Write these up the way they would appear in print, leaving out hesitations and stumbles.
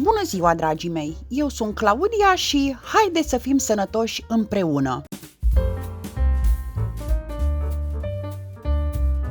Bună ziua, dragii mei! Eu sunt Claudia și haideți să fim sănătoși împreună!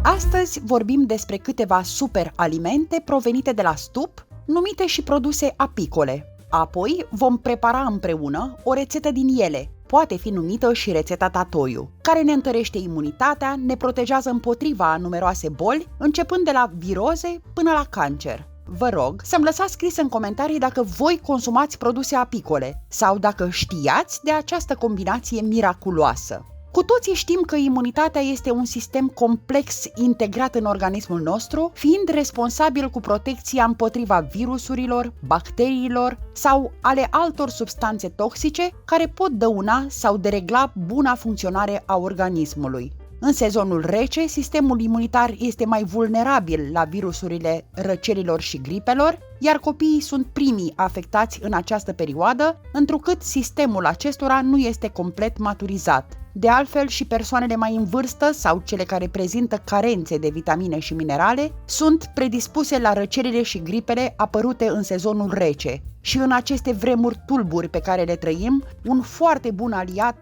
Astăzi vorbim despre câteva superalimente provenite de la stup, numite și produse apicole. Apoi vom prepara împreună o rețetă din ele, poate fi numită și rețeta Tatoiu, care ne întărește imunitatea, ne protejează împotriva numeroase boli, începând de la viroze până la cancer. Vă rog să-mi lăsați scris în comentarii dacă voi consumați produse apicole sau dacă știați de această combinație miraculoasă. Cu toții știm că imunitatea este un sistem complex integrat în organismul nostru, fiind responsabil cu protecția împotriva virusurilor, bacteriilor sau ale altor substanțe toxice care pot dăuna sau deregla buna funcționare a organismului. În sezonul rece, sistemul imunitar este mai vulnerabil la virusurile răcelilor și gripelor, iar copiii sunt primii afectați în această perioadă, întrucât sistemul acestora nu este complet maturizat. De altfel, și persoanele mai în vârstă sau cele care prezintă carențe de vitamine și minerale sunt predispuse la răcelile și gripele apărute în sezonul rece. Și în aceste vremuri tulburi pe care le trăim, un foarte bun aliat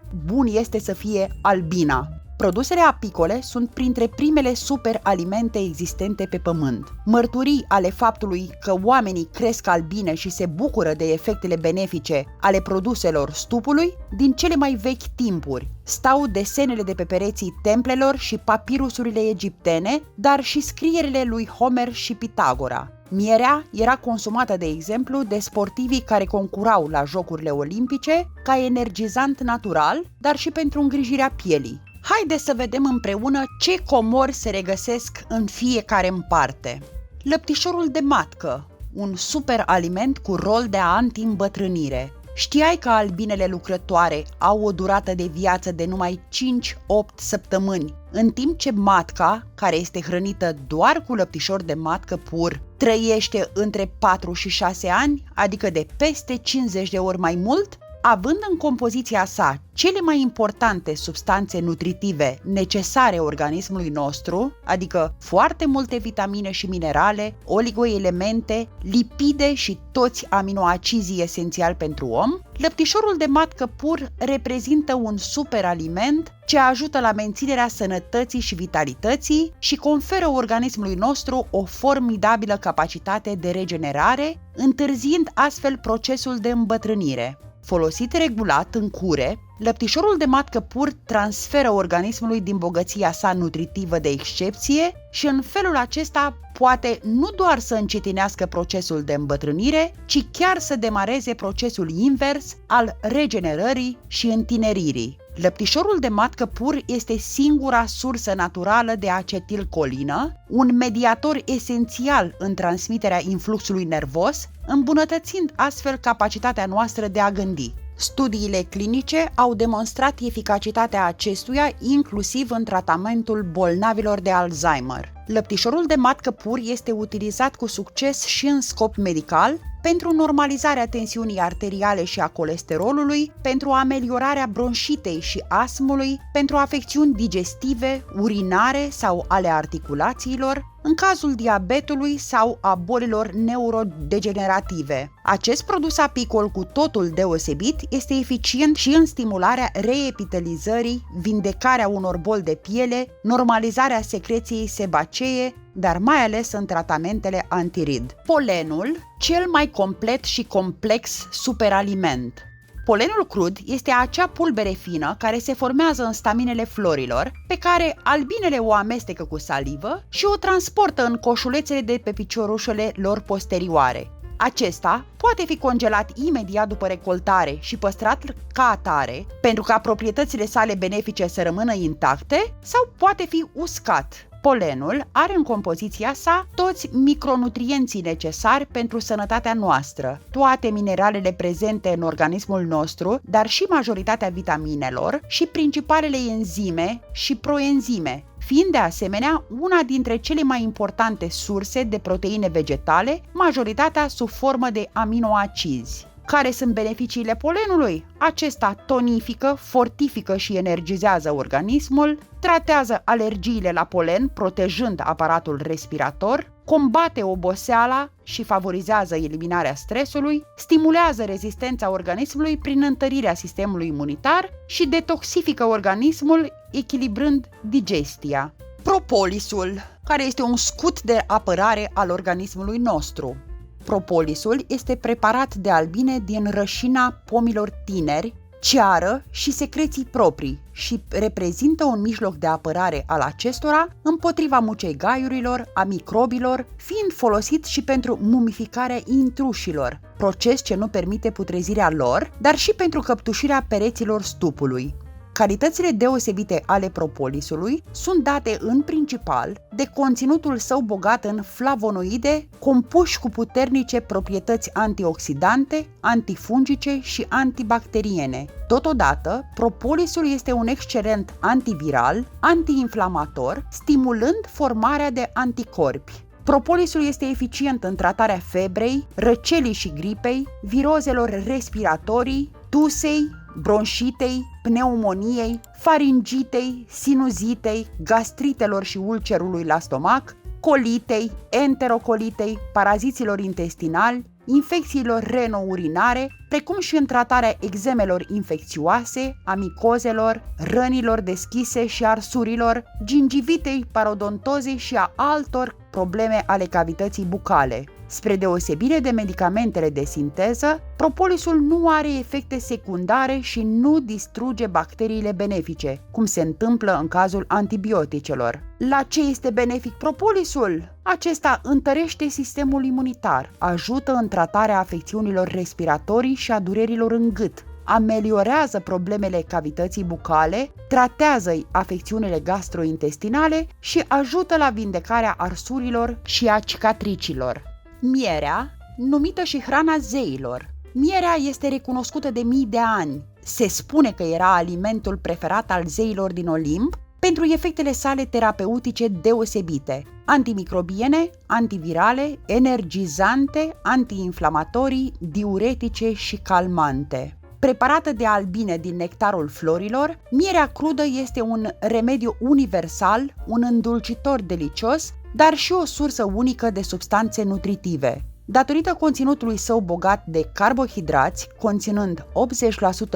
este să fie albina. Produsele apicole sunt printre primele superalimente existente pe pământ. Mărturii ale faptului că oamenii cresc albine și se bucură de efectele benefice ale produselor stupului din cele mai vechi timpuri. Stau desenele de pe pereții templelor și papirusurile egiptene, dar și scrierile lui Homer și Pitagora. Mierea era consumată, de exemplu, de sportivii care concurau la Jocurile Olimpice ca energizant natural, dar și pentru îngrijirea pielii. Haideți să vedem împreună ce comori se regăsesc în fiecare în parte. Lăptișorul de matcă, un superaliment cu rol de anti-îmbătrânire. Știai că albinele lucrătoare au o durată de viață de numai 5-8 săptămâni, în timp ce matca, care este hrănită doar cu lăptișor de matcă pur, trăiește între 4 și 6 ani, adică de peste 50 de ori mai mult? Având în compoziția sa cele mai importante substanțe nutritive necesare organismului nostru, adică foarte multe vitamine și minerale, oligoelemente, lipide și toți aminoacizii esențiali pentru om, lăptișorul de matcă pur reprezintă un superaliment ce ajută la menținerea sănătății și vitalității și conferă organismului nostru o formidabilă capacitate de regenerare, întârziind astfel procesul de îmbătrânire. Folosit regulat în cure, lăptișorul de matcă pur transferă organismului din bogăția sa nutritivă de excepție și în felul acesta poate nu doar să încetinească procesul de îmbătrânire, ci chiar să demareze procesul invers al regenerării și întineririi. Lăptișorul de matcă pur este singura sursă naturală de acetilcolină, un mediator esențial în transmiterea influxului nervos, îmbunătățind astfel capacitatea noastră de a gândi. Studiile clinice au demonstrat eficacitatea acestuia inclusiv în tratamentul bolnavilor de Alzheimer. Lăptișorul de matcă pur este utilizat cu succes și în scop medical, pentru normalizarea tensiunii arteriale și a colesterolului, pentru ameliorarea bronșitei și astmului, pentru afecțiuni digestive, urinare sau ale articulațiilor, în cazul diabetului sau a bolilor neurodegenerative. Acest produs apicol cu totul deosebit este eficient și în stimularea reepitelizării, vindecarea unor boli de piele, normalizarea secreției sebacee, dar mai ales în tratamentele antirid. Polenul, cel mai complet și complex superaliment. Polenul crud este acea pulbere fină care se formează în staminele florilor, pe care albinele o amestecă cu salivă și o transportă în coșulețele de pe piciorușele lor posterioare. Acesta poate fi congelat imediat după recoltare și păstrat ca atare, pentru ca proprietățile sale benefice să rămână intacte, sau poate fi uscat. Polenul are în compoziția sa toți micronutrienții necesari pentru sănătatea noastră, toate mineralele prezente în organismul nostru, dar și majoritatea vitaminelor și principalele enzime și proenzime, fiind de asemenea una dintre cele mai importante surse de proteine vegetale, majoritatea sub formă de aminoacizi. Care sunt beneficiile polenului? Acesta tonifică, fortifică și energizează organismul, tratează alergiile la polen, protejând aparatul respirator, combate oboseala și favorizează eliminarea stresului, stimulează rezistența organismului prin întărirea sistemului imunitar și detoxifică organismul, echilibrând digestia. Propolisul, care este un scut de apărare al organismului nostru. Propolisul este preparat de albine din rășina pomilor tineri, ceară și secreții proprii și reprezintă un mijloc de apărare al acestora împotriva mucegaiurilor, a microbilor, fiind folosit și pentru mumificarea intrușilor, proces ce nu permite putrezirea lor, dar și pentru căptușirea pereților stupului. Calitățile deosebite ale propolisului sunt date în principal de conținutul său bogat în flavonoide, compuși cu puternice proprietăți antioxidante, antifungice și antibacteriene. Totodată, propolisul este un excelent antiviral, antiinflamator, stimulând formarea de anticorpi. Propolisul este eficient în tratarea febrei, răcelii și gripei, virozelor respiratorii, tusei, bronșitei, pneumoniei, faringitei, sinuzitei, gastritelor și ulcerului la stomac, colitei, enterocolitei, paraziților intestinali, infecțiilor reno-urinare, precum și în tratarea eczemelor infecțioase, a micozelor, rănilor deschise și arsurilor, gingivitei, parodontozei și a altor probleme ale cavității bucale. Spre deosebire de medicamentele de sinteză, propolisul nu are efecte secundare și nu distruge bacteriile benefice, cum se întâmplă în cazul antibioticelor. La ce este benefic propolisul? Acesta întărește sistemul imunitar, ajută în tratarea afecțiunilor respiratorii și a durerilor în gât, ameliorează problemele cavității bucale, tratează afecțiunile gastrointestinale și ajută la vindecarea arsurilor și a cicatricilor. Mierea, numită și hrana zeilor. Mierea este recunoscută de mii de ani. Se spune că era alimentul preferat al zeilor din Olimp pentru efectele sale terapeutice deosebite, antimicrobiene, antivirale, energizante, antiinflamatorii, diuretice și calmante. Preparată de albine din nectarul florilor, mierea crudă este un remediu universal, un îndulcitor delicios, dar și o sursă unică de substanțe nutritive. Datorită conținutului său bogat de carbohidrați, conținând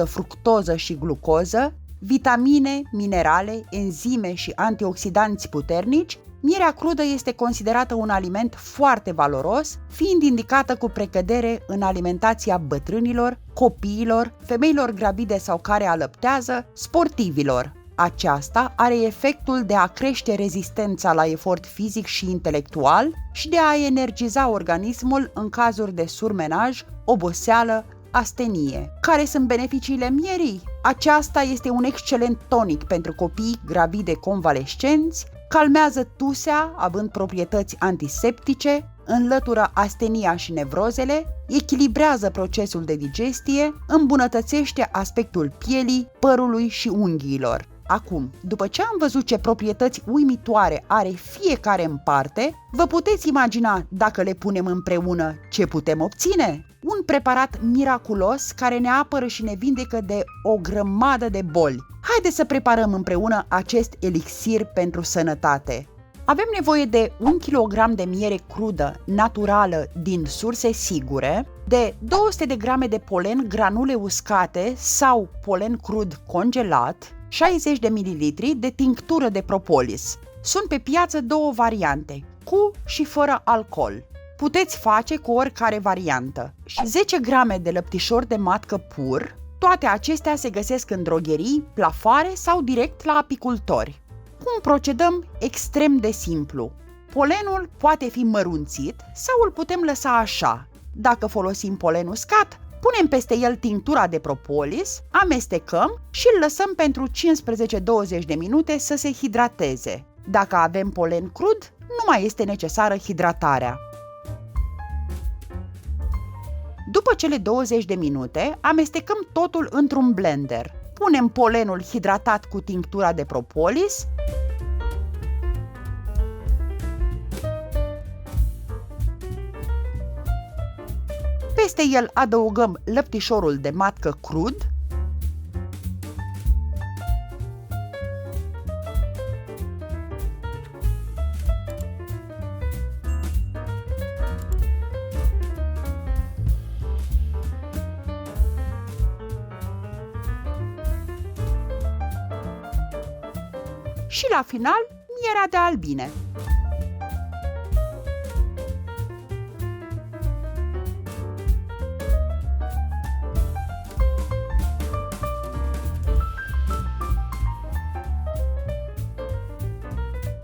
80% fructoză și glucoză, vitamine, minerale, enzime și antioxidanți puternici, mierea crudă este considerată un aliment foarte valoros, fiind indicată cu precădere în alimentația bătrânilor, copiilor, femeilor gravide sau care alăptează, sportivilor. Aceasta are efectul de a crește rezistența la efort fizic și intelectual și de a energiza organismul în cazuri de surmenaj, oboseală, astenie. Care sunt beneficiile mierii? Aceasta este un excelent tonic pentru copii gravide convalescenți, calmează tusea, având proprietăți antiseptice, înlătură astenia și nevrozele, echilibrează procesul de digestie, îmbunătățește aspectul pielii, părului și unghiilor. Acum, după ce am văzut ce proprietăți uimitoare are fiecare în parte, vă puteți imagina, dacă le punem împreună, ce putem obține? Un preparat miraculos care ne apără și ne vindecă de o grămadă de boli. Haideți să preparăm împreună acest elixir pentru sănătate. Avem nevoie de 1 kg de miere crudă, naturală, din surse sigure, de 200 de grame de polen granule uscate sau polen crud congelat, 60 de ml de tinctură de propolis. Sunt pe piață două variante, cu și fără alcool. Puteți face cu oricare variantă. Și 10 grame de lăptișor de matcă pur. Toate acestea se găsesc în drogherii, plafoare sau direct la apicultori. Cum procedăm? Extrem de simplu. Polenul poate fi mărunțit sau îl putem lăsa așa. Dacă folosim polen uscat, punem peste el tinctura de propolis, amestecăm și îl lăsăm pentru 15-20 de minute să se hidrateze. Dacă avem polen crud, nu mai este necesară hidratarea. După cele 20 de minute, amestecăm totul într-un blender. Punem polenul hidratat cu tinctura de propolis, peste el adăugăm lăptișorul de matcă crud, și la final mierea de albine.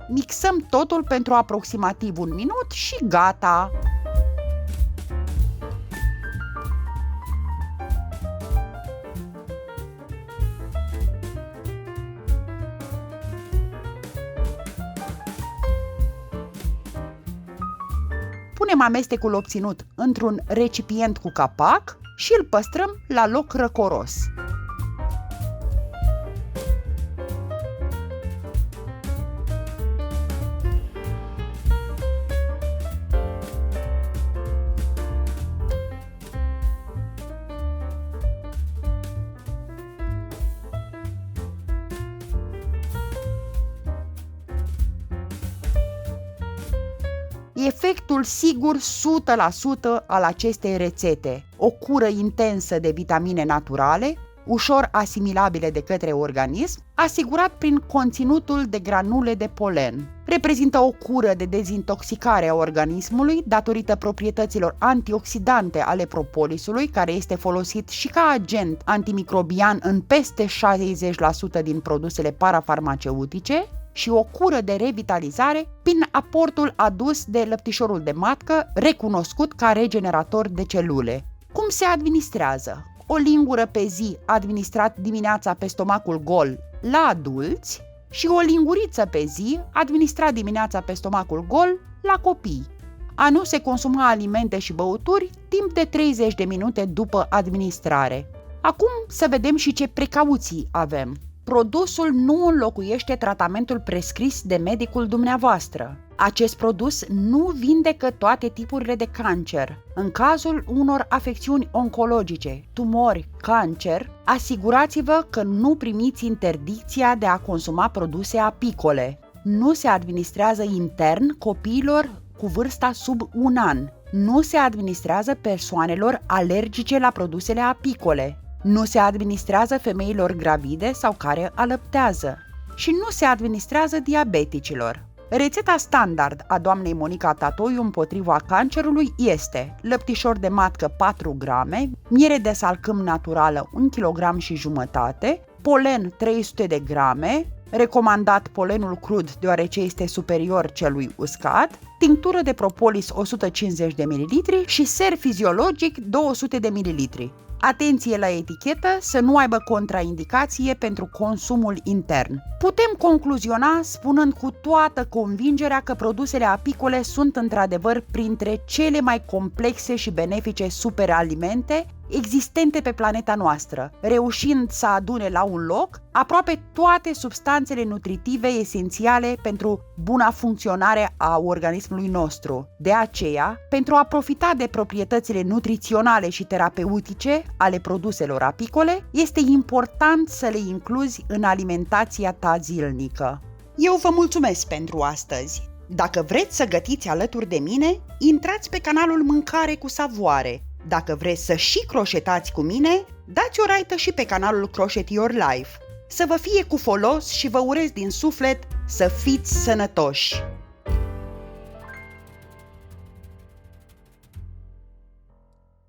Mixăm totul pentru aproximativ 1 minut și gata! Punem amestecul obținut într-un recipient cu capac și îl păstrăm la loc răcoros. Efectul sigur 100% al acestei rețete, o cură intensă de vitamine naturale, ușor asimilabile de către organism, asigurat prin conținutul de granule de polen. Reprezintă o cură de dezintoxicare a organismului datorită proprietăților antioxidante ale propolisului, care este folosit și ca agent antimicrobian în peste 60% din produsele parafarmaceutice, și o cură de revitalizare prin aportul adus de lăptișorul de matcă, recunoscut ca regenerator de celule. Cum se administrează? O lingură pe zi administrat dimineața pe stomacul gol la adulți și o linguriță pe zi administrat dimineața pe stomacul gol la copii. A nu se consuma alimente și băuturi timp de 30 de minute după administrare. Acum să vedem și ce precauții avem. Produsul nu înlocuiește tratamentul prescris de medicul dumneavoastră. Acest produs nu vindecă toate tipurile de cancer. În cazul unor afecțiuni oncologice, tumori, cancer, asigurați-vă că nu primiți interdicția de a consuma produse apicole. Nu se administrează intern copiilor cu vârsta sub 1 an. Nu se administrează persoanelor alergice la produsele apicole. Nu se administrează femeilor gravide sau care alăptează și nu se administrează diabeticilor. Rețeta standard a doamnei Monica Tatoiu împotriva cancerului este lăptișor de matcă 4 grame, miere de salcâm naturală 1,5 kg, polen 300 de grame, recomandat polenul crud deoarece este superior celui uscat, tinctură de propolis 150 de ml și ser fiziologic 200 de ml. Atenție la etichetă să nu aibă contraindicație pentru consumul intern. Putem concluziona spunând cu toată convingerea că produsele apicole sunt într-adevăr printre cele mai complexe și benefice superalimente existente pe planeta noastră, reușind să adune la un loc aproape toate substanțele nutritive esențiale pentru buna funcționare a organismului nostru. De aceea, pentru a profita de proprietățile nutriționale și terapeutice ale produselor apicole, este important să le incluzi în alimentația ta zilnică. Eu vă mulțumesc pentru astăzi! Dacă vreți să gătiți alături de mine, intrați pe canalul Mâncare cu Savoare. Dacă vreți să și croșetați cu mine, dați o raită și pe canalul Crochet Your Life. Să vă fie cu folos și vă urez din suflet să fiți sănătoși!